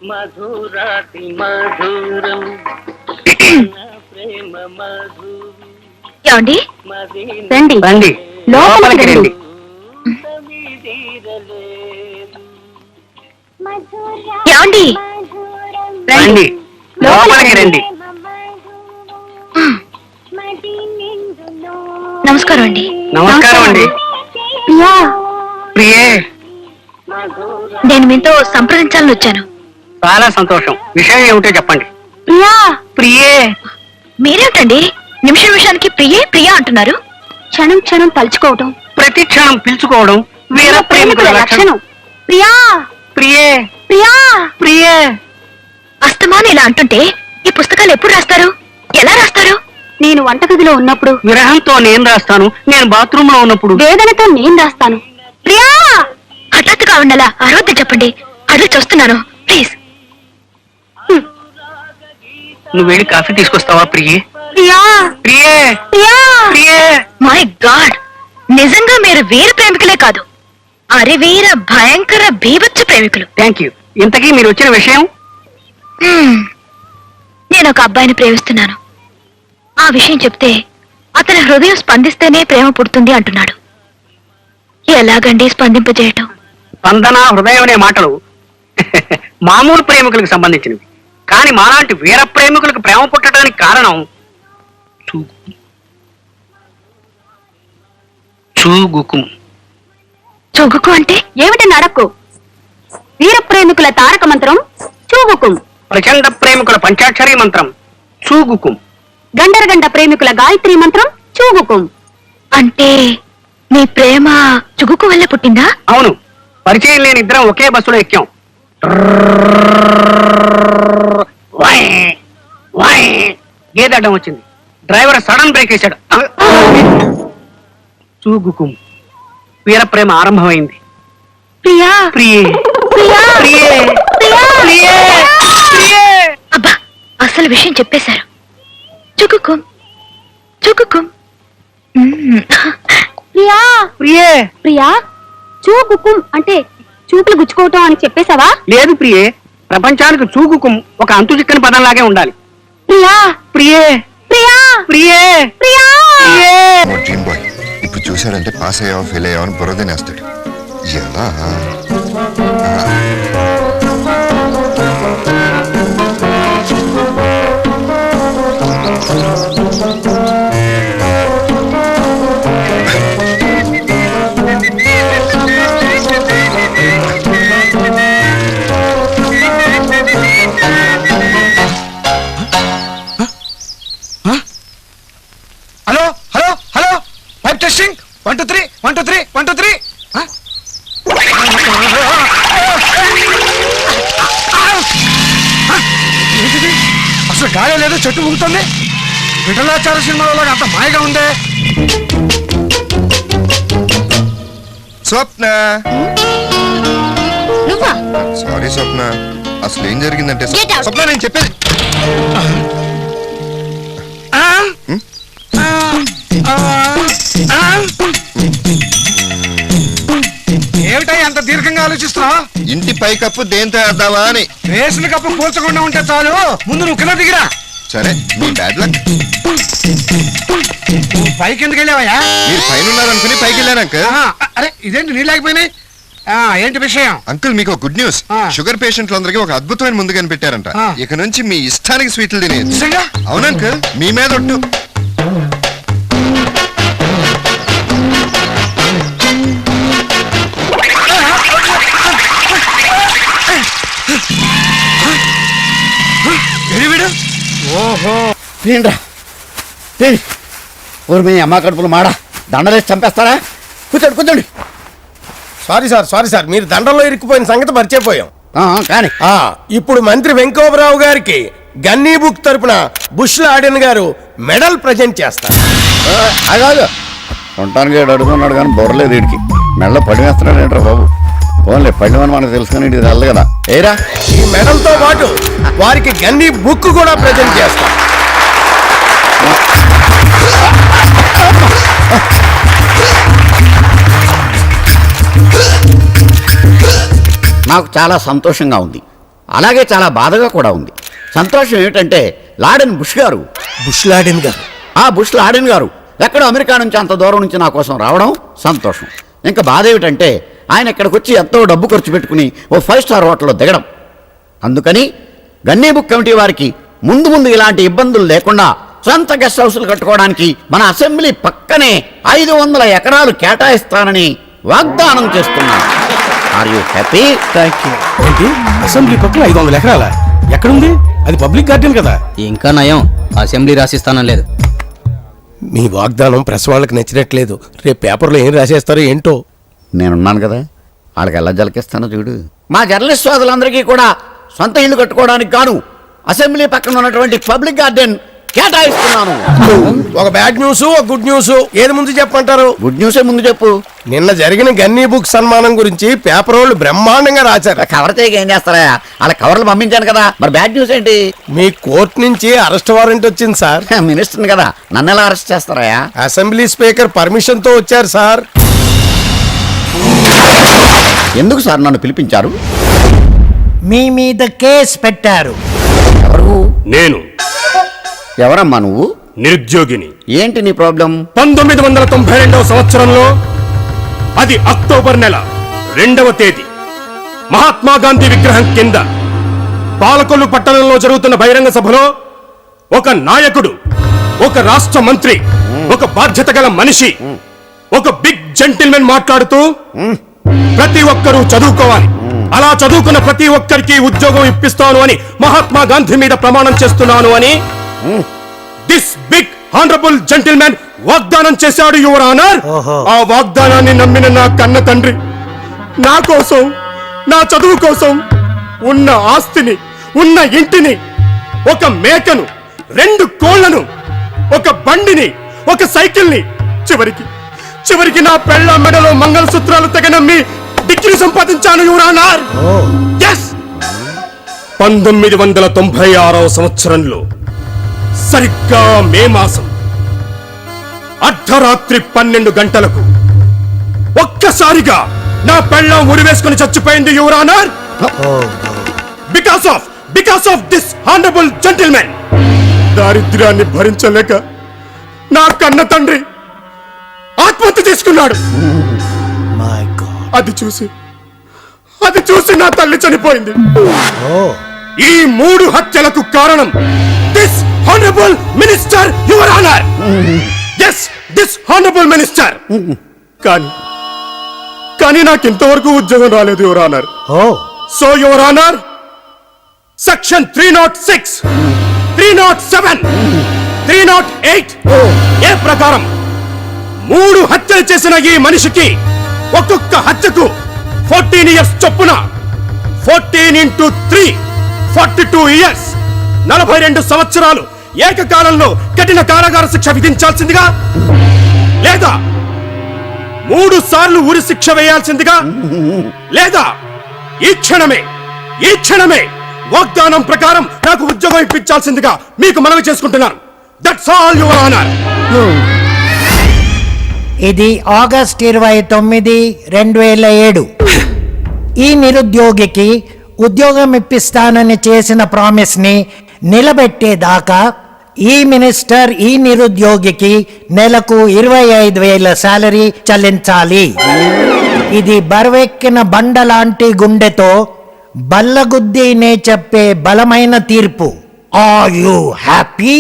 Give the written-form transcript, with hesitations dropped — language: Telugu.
మధురాతి మధురం ప్రేమ మధు. ఏమండి రండి రండి లోపలికి రండి. ఏమండి రండి లోపలికి రండి. నమస్కారం అండి. నమస్కారం అండి. ప్రియా, ప్రియే, నేను మీతో సంప్రదించాలని వచ్చాను. చాలా సంతోషం. విషయం ఏమిటో చెప్పండి. ప్రియా, ప్రియే, మీరేమిటండి నిమిషం నిమిషానికి ప్రియే ప్రియా అంటున్నారు? క్షణం క్షణం తలుచుకోవటం, ప్రతి క్షణం పిలుచుకోవడం వీర ప్రేమికుల లక్షణం. ప్రియా ప్రియే, ప్రియా, ప్రియే. అస్తమాను ఇలా అంటుంటే ఈ పుస్తకాలు ఎప్పుడు రాస్తారు? ఎలా రాస్తారు? నేను వంటగదిలో ఉన్నప్పుడు, విరహంతో నేను రాస్తాను. నేను బాత్రూమ్ లో ఉన్నప్పుడు వేదనతో నేను రాస్తాను. ప్రియా, హఠాత్తుగా ఉండాలా? అరవద్దు చెప్పండి, అడుగు చూస్తున్నాను ప్లీజ్. నువ్వు వెళ్ళి కాఫీ తీసుకొస్తావా ప్రియే? ప్రియా, ప్రియే, ప్రియా, ప్రియే. మై గాడ్, నిజంగా మీరు వీర ప్రేమికులే కాదు, అరివీర భయంకర బీభత్స ప్రేమికులు. Thank you. ఇంతకీ మీరు వచ్చిన విషయం? నేను ఒక అబ్బాయిని ప్రేమిస్తున్నాను. ఆ విషయం చెప్తే అతని హృదయం స్పందిస్తేనే ప్రేమ పుడుతుంది అంటున్నాడు. ఎలాగండి స్పందింపజేయటం? స్పందన, హృదయం అనే మాటలు మామూలు ప్రేమికులకు సంబంధించినవి. కానీ మాలాంటి వీర ప్రేమికులకు ప్రేమ పుట్టడానికి కారణం చూగుకుం. చొగుకు అంటే ఏమిటి? నడక్కు. వీర ప్రేమికుల తారక మంత్రం చూగుకుం. ప్రచండ ప్రేమికుల పంచాక్షరీ మంత్రం చూగుకుం. గండరగండ ప్రేమికుల గాయత్రి మంత్రం చూగుకుం. అంటే మీ ప్రేమ చుగుకు వల్ల పుట్టిందా? అవును. పరిచయం లేని ఇద్దరం ఒకే బస్సులో ఎక్కాం. గేదడ్డం వచ్చింది. డ్రైవర్ సడన్ బ్రేక్ వేశాడు. చూగుకుం. వీర ప్రేమ ఆరంభమైంది. ప్రియా, ప్రియే, ప్రియా, ప్రియే, ప్రియే, ప్రియే. అబ్బా, అసలు విషయం చెప్పేశారు. చుకుకుం, చుకుకుం. ప్రియా, ప్రియే, ప్రియా, చూకుకుం అంటే చూపులు గుచ్చుకోవటం అని చెప్పేశావా? లేదు ప్రియే. ప్రపంచానికి చూగుకుం ఒక అంతు చిక్కని పదంలాగే ఉండాలి. ప్రియా, ప్రియే, ప్రియా, ప్రియే, ప్రియా. ప్రియే. డ్రీమ్ బాయ్ ఇప్పుడు చూశాడంటే పాస్ అయ్యావా ఫెయిల్ అయ్యావా అని బుర్రదనేస్తాడు. ఎలా hello hello hello pipe testing 1 2 3 1 2 3 1 2 3. అసలు గాలి లేదు, చెట్టు ఊగుతుంది. విఠలాచార్య సినిమాలో అంత మాయగా ఉందే. స్వప్న, సారీ స్వప్న, అసలు ఏం జరిగిందంటే స్వప్న నేను చెప్పేది ఏమిటై అంత దీర్ఘంగా ఆలోచిస్తున్నావు? ఇంటి పైకప్పు దేంతో వేద్దావా అని. వేసిన కప్పు కూల్చకుండా ఉంటే చాలు, ముందు నువ్వు కింద దిగిరా. సరే మీ బ్యాడ్ లక్. పైకి ఎందుకు వెళ్ళావయ్యా? మీరు పైన ఉన్నారనుకుని పైకి వెళ్ళాను అంకుల్. అరే ఇదేంటి నీళ్ళు లేకపోయినాయి? ఏంటి విషయం? అంకుల్ మీకు గుడ్ న్యూస్. షుగర్ పేషెంట్లందరికీ ఒక అద్భుతమైన ముందు కనిపెట్టారంట. ఇక నుంచి మీ ఇష్టానికి స్వీట్లు తినేది. అవును అంకుల్, మీ మీద ఒట్టు. ఓహో తిండ్రా ఊరు మీ అమ్మ కడుపులు మాడా దండలేసి చంపేస్తారా? కూర్చోండి కూర్చోండి. సారీ సార్ మీరు దండంలో ఇరుక్కుపోయిన సంగతి మర్చిపోయాం. కానీ ఇప్పుడు మంత్రి వెంకటరావు గారికి గన్నీ బుక్ తరపున బుష్ల ఆడియన్ గారు మెడల్ ప్రజెంట్ చేస్తారు. కాదు ఉండటానికి అడుగుతున్నాడు కానీ బొర్రలేదు వీడికి. మెడలో పడి వేస్తున్నాడు ఏంట్రా బాబు. ఓన్లే పడివని మనకు తెలుసుకుని ఇది తెల్ల కదా. ఏరా ఈ మెడల్ తో పాటు వారికి గన్నీ బుక్ కూడా ప్రజెంట్ చేస్తారు. నాకు చాలా సంతోషంగా ఉంది. అలాగే చాలా బాధగా కూడా ఉంది. సంతోషం ఏమిటంటే లాడెన్ బుష్ గారు బుష్ లాడెన్ గారు బుష్ లాడెన్ గారు ఎక్కడో అమెరికా నుంచి అంత దూరం నుంచి నా కోసం రావడం సంతోషం. ఇంకా బాధ ఏమిటంటే ఆయన ఇక్కడికి వచ్చి ఎంతో డబ్బు ఖర్చు పెట్టుకుని ఓ 5 స్టార్ హోటల్లో దిగడం. అందుకని గన్నీ బుక్ కమిటీ వారికి ముందు ముందు ఇలాంటి ఇబ్బందులు లేకుండా సొంత గెస్ట్ హౌస్లు కట్టుకోవడానికి మన అసెంబ్లీ పక్కనే 500 ఎకరాలు కేటాయిస్తానని వాగ్దానం చేస్తున్నాను. Are you happy? ఏంటి అసెంబ్లీ పక్కన 500 ఎకరాల ఎక్కడుంది? అది పబ్లిక్ గార్డెన్ కదా. ఇంకా నయం, అసెంబ్లీ రాసిస్తానం లేదు. మీ వాగ్దానం ప్రెస్ వాళ్ళకి నచ్చినట్లేదు. రేపు పేపర్లో ఏం రాసేస్తారో ఏంటో. నేనున్నాను కదా, వాళ్ళకి ఎలా జలకిస్తానో చూడు. మా జర్నలిస్ట్ సోదరులందరికీ కూడా సొంత ఇల్లు కట్టుకోవడానికి గాను అసెంబ్లీ పక్కన ఉన్నటువంటి పబ్లిక్ గార్డెన్ కేటాయిస్తున్నాను. ఒక బ్యాడ్ న్యూస్, ఒక గుడ్ న్యూస్, ఏది ముందు చెప్పంటారు? గుడ్ న్యూసే ముందు చెప్పు. నిన్న జరిగిన గన్నీ బుక్ సన్మానం గురించి పేపర్ వాళ్ళు బ్రహ్మాండంగా రాశారు. కవర్ చేయక ఏం చేస్తారా? అలా కవర్లు పంపించాను కదా. మరి బ్యాడ్ న్యూస్ ఏంటి? మీ కోర్టు నుంచి అరెస్ట్ వారెంట్ వచ్చింది సార్. మినిస్టర్ని కదా, నన్ను ఎలా అరెస్ట్ చేస్తారా? అసెంబ్లీ స్పీకర్ పర్మిషన్ తో వచ్చారు సార్. ఎందుకు సార్ నన్ను పిలిపించారు? మీ మీద కేసు పెట్టారు. ఎవరు? నేను ఎవరమ్మా నువ్వు? నిరుద్యోగిని. ఏంటి నీ ప్రాబ్లం? 1992వ సంవత్సరంలో అది అక్టోబర్ నెల 2వ తేదీ మహాత్మా గాంధీ విగ్రహం కింద పాలకొల్లు పట్టణంలో జరుగుతున్న బహిరంగ సభలో ఒక నాయకుడు, ఒక రాష్ట్ర మంత్రి, ఒక బాధ్యత గల మనిషి, ఒక బిగ్ జెంటిల్మెన్ మాట్లాడుతూ ప్రతి ఒక్కరూ చదువుకోవాలి, అలా చదువుకున్న ప్రతి ఒక్కరికి ఉద్యోగం ఇప్పిస్తాను అని మహాత్మా గాంధీ మీద ప్రమాణం చేస్తున్నాను అని దిస్ బిగ్ హానరబుల్ జెంటిల్మెన్ వాగ్దానం చేశాడు యువర్ ఆనర్. ఆ వాగ్దానాన్ని నమ్మిన నా కన్న తండ్రి నా కోసం, నా చదువు కోసం ఉన్న ఆస్తిని, ఉన్న ఇంటిని, ఒక మేకను, 2 కోళ్లను, ఒక బండిని, ఒక సైకిల్ని, చివరికి నా పెళ్ళ మెడలో మంగళసూత్రాలు తెగనమ్మి డిగ్రీ సంపాదించాను యువర్ ఆనర్. yes 1996వ సంవత్సరంలో సరిగ్గా మే మాసం అర్ధరాత్రి 12 గంటలకు ఒక్కసారిగా నా పెళ్ళం ఉరివేసుకుని చచ్చిపోయింది your honour. Because of this honourable gentlemen. దారిద్ర్యాన్ని భరించలేక నా కన్న తండ్రి ఆత్మహత్య చేసుకున్నాడు. అది చూసి నా తల్లి చనిపోయింది. ఈ 3 హత్యలకు కారణం this honourable minister your honour. yes this honourable minister. కానీ నాకు ఇంతవరకు ఉద్యోగం రాలేదు your honour. So your honour, section 306, 307, 308 ఏ ప్రకారం 3 హత్యలు చేసిన ఈ మనిషికి ఒక్కొక్క హత్యకు 14 years చొప్పున 14 into 3 42 years 42 సంవత్సరాలు ఏకకాలంలో కఠిన కారాగార శిక్ష విధించాల్సిందిగా, లేదా 3 సార్లు ఉరి శిక్ష వేయాల్సిందిగా, లేదా ఈ క్షణమే వాగ్దానం ప్రకారం నాకు ఉద్యోగం ఇప్పించాల్సిందిగా మీకు మనవి చేసుకుంటున్నాను. That's all your honour. ఇది ఆగస్ట్ 29, 2007. ఈ నిరుద్యోగికి ఉద్యోగం ఇప్పిస్తానని చేసిన ప్రామిస్ ని నిలబెట్టేదాకా ఈ మినిస్టర్ ఈ నిరుద్యోగికి నెలకు 25,000 శాలరీ చెల్లించాలి. ఇది బరువెక్కిన బండ లాంటి గుండెతో బల్లగుద్దినే చెప్పే బలమైన తీర్పు. Are you happy?